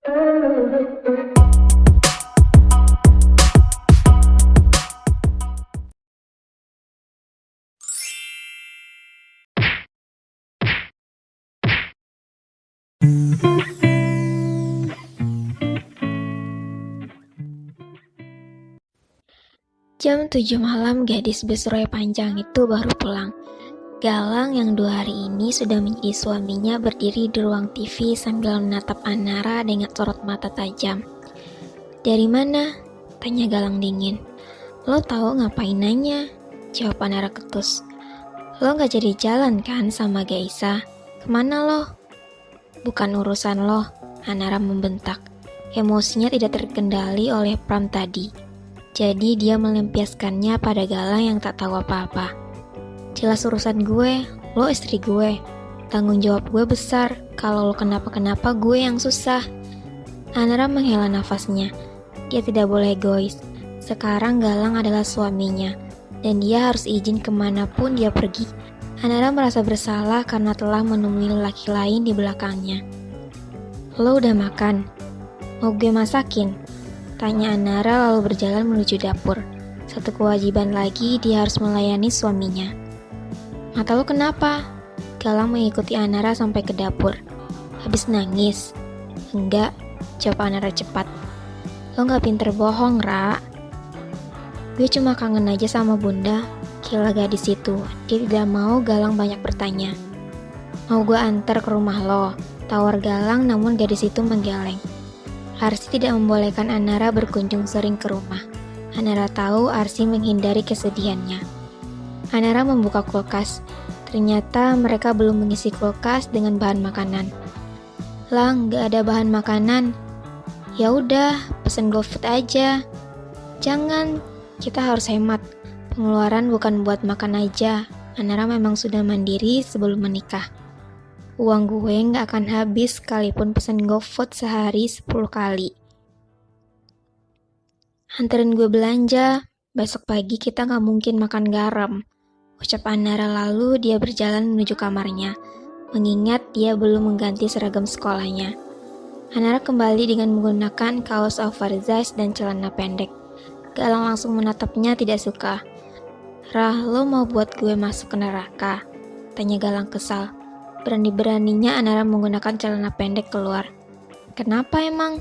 Jam 7 malam gadis berseroy panjang itu baru pulang. Galang yang 2 hari ini sudah menjadi suaminya berdiri di ruang TV sambil menatap Anara dengan sorot mata tajam. "Dari mana?" tanya Galang dingin. "Lo tahu ngapain nanya?" jawab Anara ketus. "Lo gak jadi jalan kan sama Geisa? Kemana lo?" "Bukan urusan lo," Anara membentak. Emosinya tidak terkendali oleh Pram tadi. Jadi dia melampiaskannya pada Galang yang tak tahu apa-apa. "Jelas urusan gue, lo istri gue. Tanggung jawab gue besar, kalau lo kenapa-kenapa gue yang susah." Anara menghela nafasnya. Dia tidak boleh egois. Sekarang Galang adalah suaminya, dan dia harus izin kemanapun dia pergi. Anara merasa bersalah karena telah menemui lelaki lain di belakangnya. "Lo udah makan? Mau gue masakin?" tanya Anara lalu berjalan menuju dapur. Satu kewajiban lagi, dia harus melayani suaminya. "Mata lo kenapa?" Galang mengikuti Anara sampai ke dapur. "Habis nangis?" "Enggak," jawab Anara cepat. "Lo gak pinter bohong, Ra." "Gue cuma kangen aja sama bunda," kila gadis itu. Dia tidak mau Galang banyak bertanya. "Mau gue antar ke rumah lo?" tawar Galang, namun gadis itu menggeleng. Arsi tidak membolehkan Anara berkunjung sering ke rumah. Anara tahu Arsi menghindari kesedihannya. Anara membuka kulkas. Ternyata mereka belum mengisi kulkas dengan bahan makanan. "Lang, gak ada bahan makanan." "Ya udah, pesen GoFood aja." "Jangan, kita harus hemat. Pengeluaran bukan buat makan aja." Anara memang sudah mandiri sebelum menikah. "Uang gue gak akan habis sekalipun pesen GoFood sehari 10 kali. Anterin gue belanja, besok pagi kita gak mungkin makan garam," ucap Anara lalu dia berjalan menuju kamarnya, mengingat dia belum mengganti seragam sekolahnya. Anara kembali dengan menggunakan kaos oversize dan celana pendek. Galang langsung menatapnya tidak suka. "Rah, lo mau buat gue masuk ke neraka?" tanya Galang kesal. Berani-beraninya Anara menggunakan celana pendek keluar. "Kenapa emang?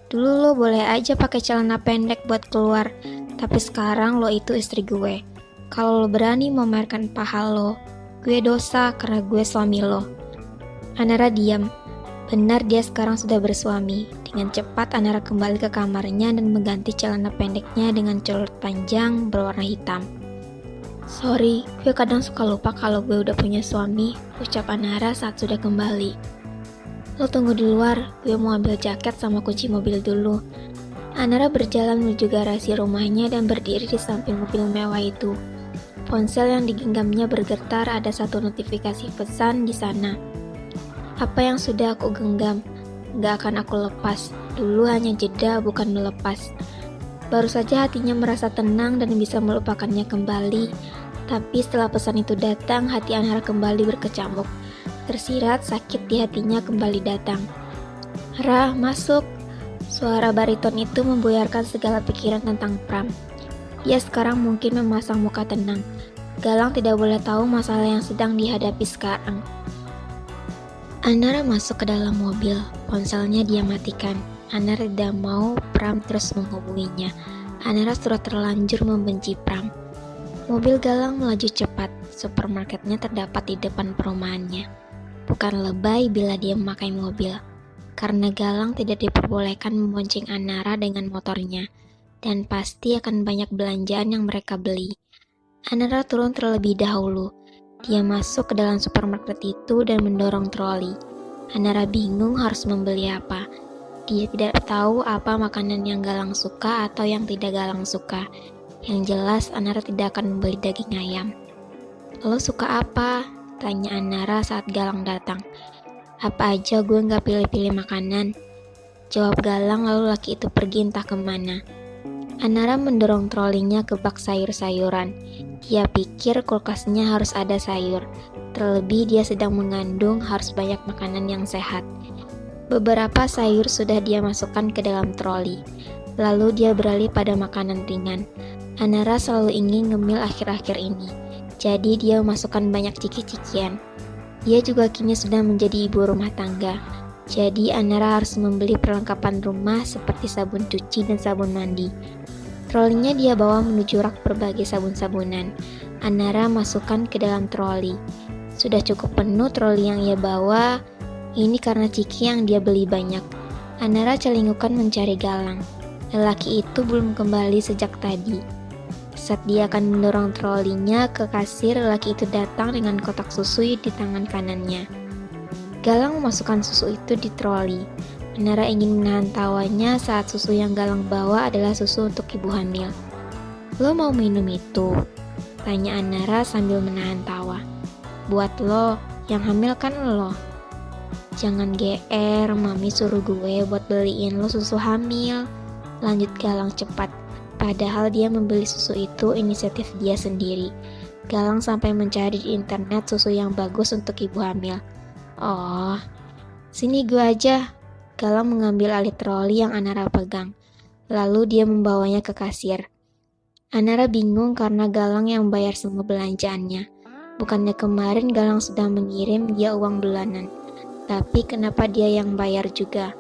Dulu lo boleh aja pakai celana pendek buat keluar, tapi sekarang lo itu istri gue. Kalau lo berani memamerkan paha lo, gue dosa karena gue suami lo." Anara diam. Benar dia sekarang sudah bersuami. Dengan cepat Anara kembali ke kamarnya dan mengganti celana pendeknya dengan color panjang berwarna hitam. "Sorry, gue kadang suka lupa kalau gue udah punya suami," ucap Anara saat sudah kembali. "Lo tunggu di luar, gue mau ambil jaket sama kunci mobil dulu." Anara berjalan menuju garasi rumahnya dan berdiri di samping mobil mewah itu. Ponsel yang digenggamnya bergetar, ada satu notifikasi pesan di sana. "Apa yang sudah aku genggam, gak akan aku lepas. Dulu hanya jeda, bukan melepas." Baru saja hatinya merasa tenang dan bisa melupakannya kembali, tapi setelah pesan itu datang, hati Anara kembali berkecamuk. Tersirat sakit di hatinya kembali datang. "Ra, masuk." Suara bariton itu membuyarkan segala pikiran tentang Pram. Dia sekarang mungkin memasang muka tenang. Galang tidak boleh tahu masalah yang sedang dihadapi sekarang. Anara masuk ke dalam mobil, ponselnya dia matikan. Anara tidak mau Pram terus menghubunginya. Anara sudah terlanjur membenci Pram. Mobil Galang melaju cepat. Supermarketnya terdapat di depan perumahannya. Bukan lebay bila dia memakai mobil, karena Galang tidak diperbolehkan membonceng Anara dengan motornya, dan pasti akan banyak belanjaan yang mereka beli. Anara turun terlebih dahulu. Dia masuk ke dalam supermarket itu dan mendorong troli. Anara bingung harus membeli apa. Dia tidak tahu apa makanan yang Galang suka atau yang tidak Galang suka. Yang jelas Anara tidak akan membeli daging ayam. "Lo suka apa?" tanya Anara saat Galang datang. "Apa aja, gue gak pilih-pilih makanan," jawab Galang lalu laki itu pergi entah kemana. Anara mendorong trolinya ke bak sayur-sayuran. Dia pikir kulkasnya harus ada sayur. Terlebih dia sedang mengandung, harus banyak makanan yang sehat. Beberapa sayur sudah dia masukkan ke dalam troli. Lalu dia beralih pada makanan ringan. Anara selalu ingin ngemil akhir-akhir ini. Jadi dia memasukkan banyak ciki-cikian. Dia juga kini sudah menjadi ibu rumah tangga. Jadi Anara harus membeli perlengkapan rumah seperti sabun cuci dan sabun mandi. Trolinya dia bawa menuju rak berbagai sabun-sabunan. Anara masukkan ke dalam troli. Sudah cukup penuh troli yang ia bawa. Ini karena ciki yang dia beli banyak. Anara celingukan mencari Galang. Lelaki itu belum kembali sejak tadi. Saat dia akan mendorong trolinya ke kasir, lelaki itu datang dengan kotak susu di tangan kanannya. Galang memasukkan susu itu di troli. Anara ingin menahan tawanya saat susu yang Galang bawa adalah susu untuk ibu hamil. "Lo mau minum itu?" tanya Anara sambil menahan tawa. "Buat lo, yang hamil kan lo." "Jangan GR, mami suruh gue buat beliin lo susu hamil," lanjut Galang cepat. Padahal dia membeli susu itu inisiatif dia sendiri. Galang sampai mencari di internet susu yang bagus untuk ibu hamil. "Oh, sini gue aja." Galang mengambil alih troli yang Anara pegang. Lalu dia membawanya ke kasir. Anara bingung karena Galang yang bayar semua belanjaannya. Bukannya kemarin Galang sudah mengirim dia uang bulanan. Tapi kenapa dia yang bayar juga?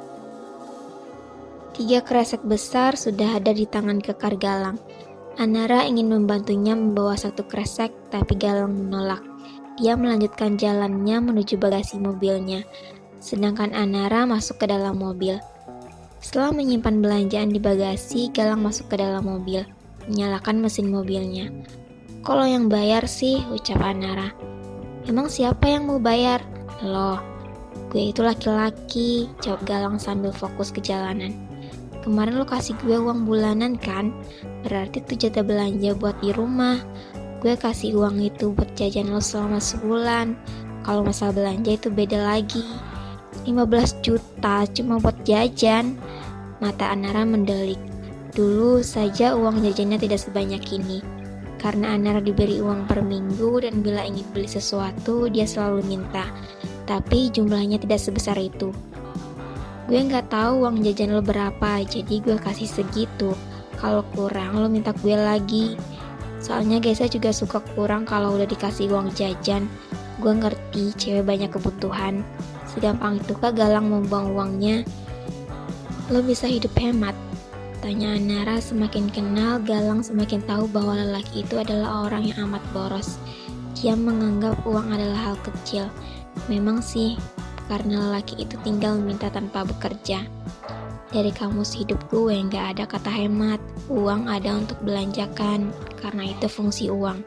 3 kresek besar sudah ada di tangan kekar Galang. Anara ingin membantunya membawa 1 kresek, tapi Galang menolak. Dia melanjutkan jalannya menuju bagasi mobilnya, sedangkan Anara masuk ke dalam mobil. Setelah menyimpan belanjaan di bagasi, Galang masuk ke dalam mobil, menyalakan mesin mobilnya. "Kok lo yang bayar sih?" ucap Anara. "Emang siapa yang mau bayar?" "Loh, gue itu laki-laki," jawab Galang sambil fokus ke jalanan. "Kemarin lo kasih gue uang bulanan kan? Berarti itu jatah belanja buat di rumah. Gue kasih uang itu buat jajan lo selama sebulan. Kalau masalah belanja itu beda lagi. 15 juta cuma buat jajan." Mata Anara mendelik. Dulu saja uang jajannya tidak sebanyak ini. Karena Anara diberi uang per minggu dan bila ingin beli sesuatu dia selalu minta. Tapi jumlahnya tidak sebesar itu. "Gue nggak tahu uang jajan lo berapa, jadi gue kasih segitu. Kalau kurang lo minta gue lagi. Soalnya Gesa juga suka kurang kalau udah dikasih uang jajan. Gue ngerti cewek banyak kebutuhan. Segampang itu kah Galang membuang uangnya?" "Lo bisa hidup hemat?" tanya Anara. Semakin kenal Galang semakin tahu bahwa lelaki itu adalah orang yang amat boros. Dia menganggap uang adalah hal kecil. Memang sih, karena lelaki itu tinggal minta tanpa bekerja. Dari kamus hidup gue nggak ada kata hemat. Uang ada untuk belanjakan, karena itu fungsi uang.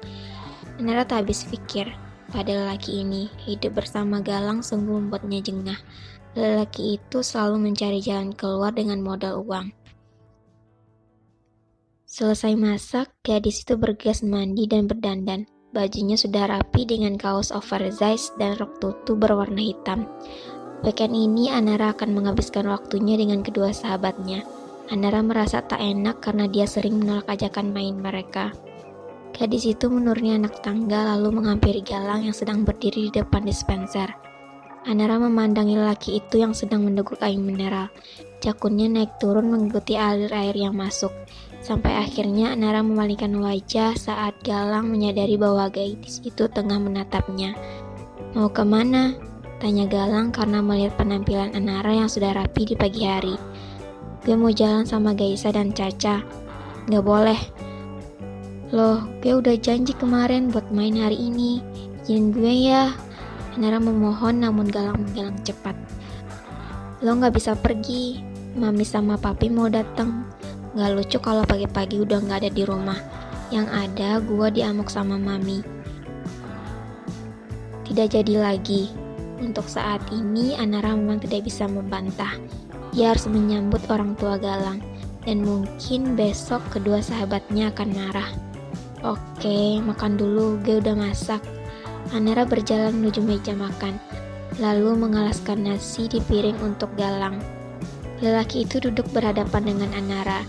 Anara tak habis pikir. Pada lelaki ini, hidup bersama Galang sungguh membuatnya jengah. Lelaki itu selalu mencari jalan keluar dengan modal uang. Selesai masak, gadis itu bergegas mandi dan berdandan. Bajunya sudah rapi dengan kaos oversize dan rok tutu berwarna hitam. Weekend ini Anara akan menghabiskan waktunya dengan kedua sahabatnya. Anara merasa tak enak karena dia sering menolak ajakan main mereka. Gadis itu menuruni anak tangga lalu menghampiri Galang yang sedang berdiri di depan dispenser. Anara memandangi lelaki itu yang sedang meneguk air mineral. Jakunnya naik turun mengikuti alir air yang masuk. Sampai akhirnya Anara memalingkan wajah saat Galang menyadari bahwa gadis itu tengah menatapnya. "Mau kemana?" tanya Galang karena melihat penampilan Anara yang sudah rapi di pagi hari. "Gue mau jalan sama Gaisa dan Caca." "Gak boleh." "Loh, gue udah janji kemarin buat main hari ini. Izinin gue ya." Anara memohon namun Galang menghilang cepat. "Lo gak bisa pergi. Mami sama papi mau datang. Gak lucu kalau pagi-pagi udah gak ada di rumah. Yang ada gue diamuk sama mami." Tidak jadi lagi. Untuk saat ini Anara memang tidak bisa membantah. Dia harus menyambut orang tua Galang. Dan mungkin besok kedua sahabatnya akan marah. "Oke, makan dulu, gue udah masak." Anara berjalan menuju meja makan, lalu mengalaskan nasi di piring untuk Galang. Lelaki itu duduk berhadapan dengan Anara.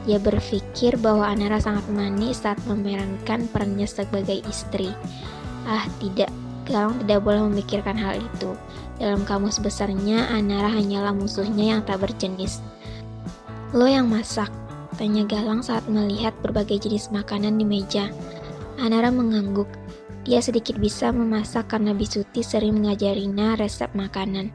Dia berpikir bahwa Anara sangat manis saat memerankan perannya sebagai istri. Tidak, Galang tidak boleh memikirkan hal itu. Dalam kamus besarnya, Anara hanyalah musuhnya yang tak berjenis. Lo yang masak? Tanya Galang saat melihat berbagai jenis makanan di meja. Anara mengangguk. Dia sedikit bisa memasak karena Bisuti sering mengajarinya resep makanan.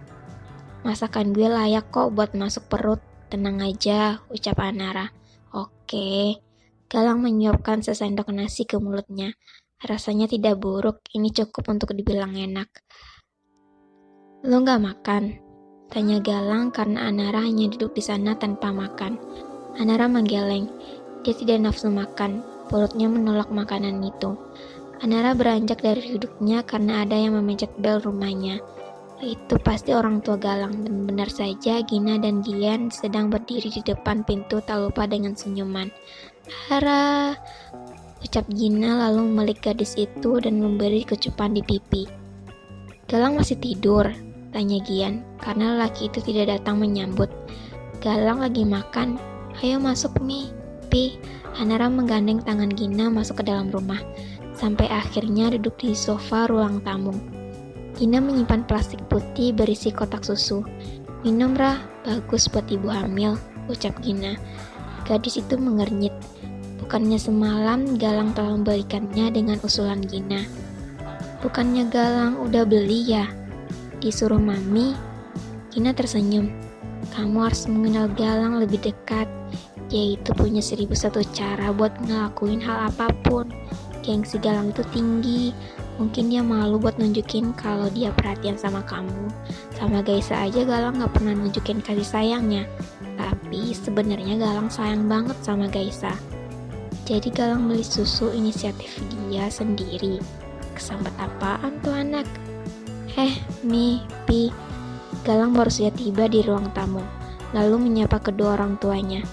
Masakan gue layak kok buat masuk perut. Tenang aja, ucap Anara. Oke. Galang menyuapkan sesendok nasi ke mulutnya. Rasanya tidak buruk, ini cukup untuk dibilang enak. Lo gak makan? Tanya Galang karena Anara hanya duduk di sana tanpa makan. Anara menggeleng. Dia tidak nafsu makan. Perutnya menolak makanan itu. Anara beranjak dari duduknya karena ada yang memencet bel rumahnya. Itu pasti orang tua Galang, dan benar saja Gina dan Gian sedang berdiri di depan pintu tak lupa dengan senyuman. Hara, ucap Gina lalu memelik gadis itu dan memberi kecupan di pipi. Galang masih tidur? Tanya Gian, karena lelaki itu tidak datang menyambut. Galang lagi makan. Ayo masuk Mi, Pi. Anara menggandeng tangan Gina masuk ke dalam rumah, sampai akhirnya duduk di sofa ruang tamu. Gina menyimpan plastik putih berisi kotak susu. Minum Rah, bagus buat ibu hamil, ucap Gina. Gadis itu mengernyit. Bukannya semalam Galang telah membelikannya dengan usulan Gina. Bukannya Galang udah beli ya? Disuruh Mami. Gina tersenyum. Kamu harus mengenal Galang lebih dekat. Dia itu punya 1001 cara buat ngelakuin hal apapun. Gengsi Galang itu tinggi. Mungkin dia malu buat nunjukin kalau dia perhatian sama kamu. Sama Gaisa aja Galang gak pernah nunjukin kasih sayangnya. Tapi sebenarnya Galang sayang banget sama Gaisa. Jadi Galang beli susu inisiatif dia sendiri. Kesambet apaan tuh anak? Mi, Pi. Galang baru saja tiba di ruang tamu, lalu menyapa kedua orang tuanya.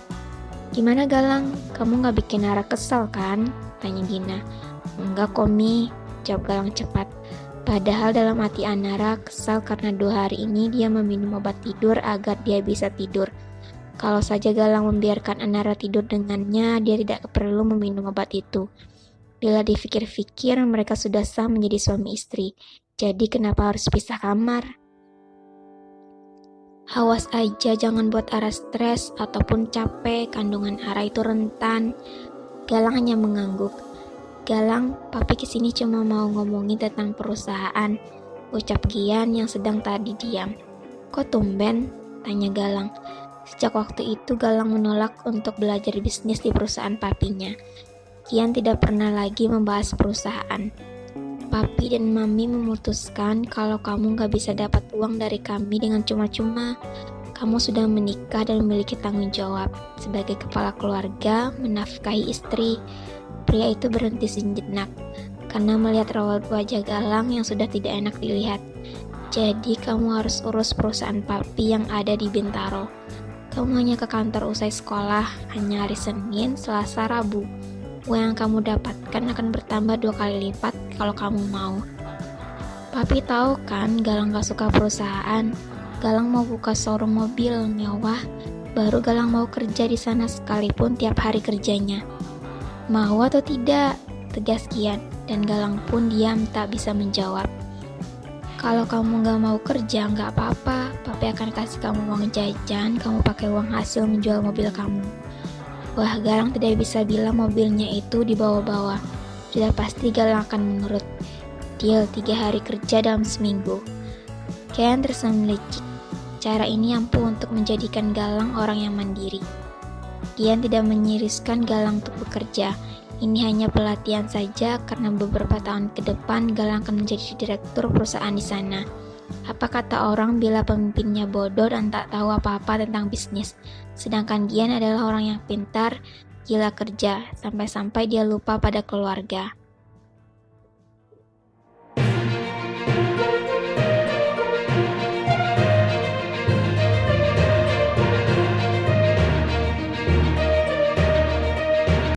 Gimana Galang? Kamu gak bikin Nara kesal kan? Tanya Gina. Enggak kok Mi, jawab Galang cepat. Padahal dalam hati Anara kesal karena 2 hari ini dia meminum obat tidur agar dia bisa tidur. Kalau saja Galang membiarkan Anara tidur dengannya, dia tidak perlu meminum obat itu. Bila dipikir-pikir, mereka sudah sah menjadi suami istri. Jadi kenapa harus pisah kamar? Awas aja jangan buat Ara stres ataupun capek, kandungan Ara itu rentan. Galang hanya mengangguk. Galang, papi kesini cuma mau ngomongin tentang perusahaan, ucap Gian yang sedang tadi diam. Kok tumben? Tanya Galang. Sejak waktu itu Galang menolak untuk belajar bisnis di perusahaan papinya. Gian tidak pernah lagi membahas perusahaan. Papi dan Mami memutuskan kalau kamu gak bisa dapat uang dari kami dengan cuma-cuma. Kamu sudah menikah dan memiliki tanggung jawab sebagai kepala keluarga, menafkahi istri. Pria itu berhenti sejenak karena melihat raut wajah Galang yang sudah tidak enak dilihat. Jadi kamu harus urus perusahaan papi yang ada di Bintaro. Kamu hanya ke kantor usai sekolah, hanya hari Senin, Selasa, Rabu. Uang yang kamu dapatkan akan bertambah 2 kali lipat kalau kamu mau. Papi tahu kan Galang gak suka perusahaan. Galang mau buka showroom mobil mewah. Baru Galang mau kerja di sana sekalipun tiap hari kerjanya. Mau atau tidak? Tegas Gian. Dan Galang pun diam tak bisa menjawab. Kalau kamu gak mau kerja gak apa-apa. Papi akan kasih kamu uang jajan. Kamu pakai uang hasil menjual mobil kamu. Wah, Galang tidak bisa bilang mobilnya itu dibawa-bawa. Sudah pasti Galang akan menurut. Deal 3 hari kerja dalam seminggu. Gian tersenyum licik. Cara ini ampuh untuk menjadikan Galang orang yang mandiri. Gian tidak menyiriskan Galang untuk bekerja. Ini hanya pelatihan saja karena beberapa tahun ke depan Galang akan menjadi direktur perusahaan di sana. Apa kata orang bila pemimpinnya bodoh dan tak tahu apa-apa tentang bisnis. Sedangkan Gian adalah orang yang pintar, gila kerja, sampai-sampai dia lupa pada keluarga.